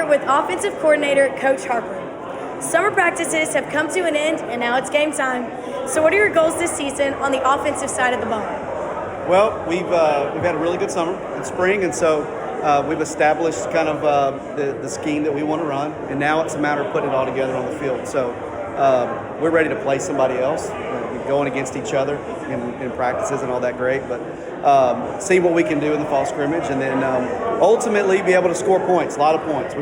here with offensive coordinator Coach Harper. Summer practices have come to an end, and now it's game time. So what are your goals this season on the offensive side of the ball? Well, we've had a really good summer and spring, and so we've established kind of the scheme that we want to run, and now it's a matter of putting it all together on the field. So we're ready to play somebody else, going against each other in practices and all that great, but see what we can do in the fall scrimmage, and then ultimately be able to score points, a lot of points.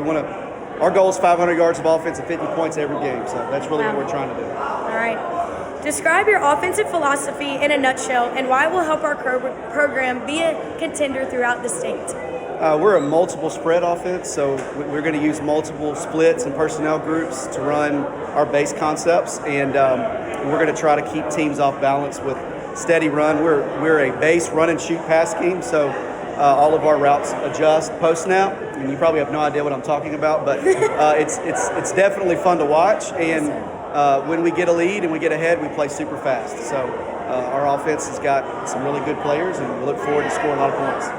Our goal is 500 yards of offense and 50 points every game, so that's really what we're trying to do. All right. Describe your offensive philosophy in a nutshell and why it will help our program be a contender throughout the state. We're a multiple spread offense, so we're going to use multiple splits and personnel groups to run our base concepts, and we're going to try to keep teams off balance with steady run. We're a base run and shoot pass scheme, so all of our routes adjust post snap, and you probably have no idea what I'm talking about, but it's definitely fun to watch, and when we get a lead and we get ahead, we play super fast. So our offense has got some really good players, and we look forward to scoring a lot of points.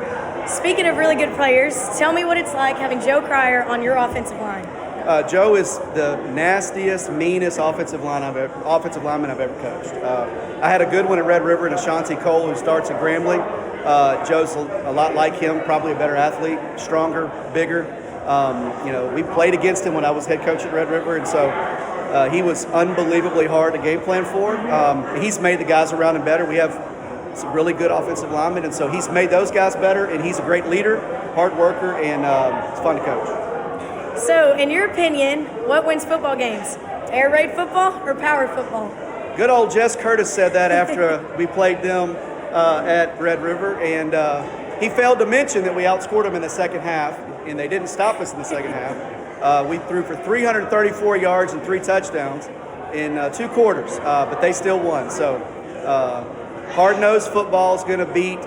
Speaking of really good players, tell me what it's like having Joe Cryer on your offensive line. Joe is the nastiest, meanest offensive lineman I've ever coached. I had a good one at Red River and Ashanti Cole, who starts at Grambling. Joe's a lot like him, probably a better athlete, stronger, bigger. We played against him when I was head coach at Red River, and so he was unbelievably hard to game plan for. He's made the guys around him better. We have some really good offensive linemen, and so he's made those guys better, and he's a great leader, hard worker, and it's fun to coach. So, in your opinion, what wins football games? Air raid football or power football? Good old Jess Curtis said that after we played them at Red River, and he failed to mention that we outscored them in the second half, and they didn't stop us in the second half. We threw for 334 yards and 3 touchdowns in 2 quarters, but they still won. So hard-nosed football is going to beat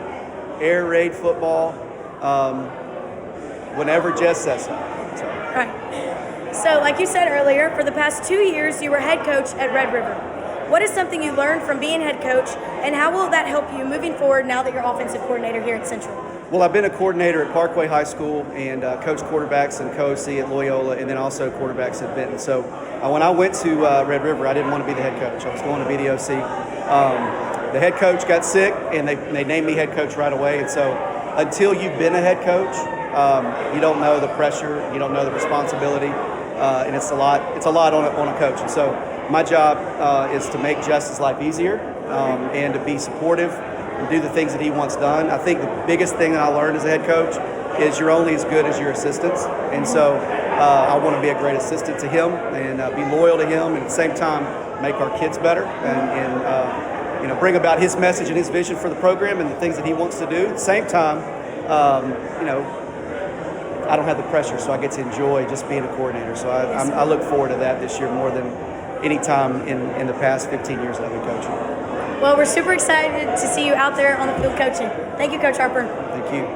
air raid football whenever Jess says so. Right. So, like you said earlier, for the past 2 years, you were head coach at Red River. What is something you learned from being head coach, and how will that help you moving forward now that you're offensive coordinator here at Central? Well, I've been a coordinator at Parkway High School and coached quarterbacks and co-OC at Loyola, and then also quarterbacks at Benton. So when I went to Red River, I didn't want to be the head coach. I was going to be the OC. The head coach got sick, and they named me head coach right away. And so until you've been a head coach, you don't know the pressure, you don't know the responsibility, and it's a lot on a coach. And so my job is to make Jess's life easier and to be supportive and do the things that he wants done. I think the biggest thing that I learned as a head coach is you're only as good as your assistants, and so I want to be a great assistant to him and be loyal to him, and at the same time make our kids better and bring about his message and his vision for the program and the things that he wants to do. At the same time, I don't have the pressure, so I get to enjoy just being a coordinator. So I look forward to that this year more than any time in the past 15 years that I've been coaching. Well, we're super excited to see you out there on the field coaching. Thank you, Coach Harper. Thank you.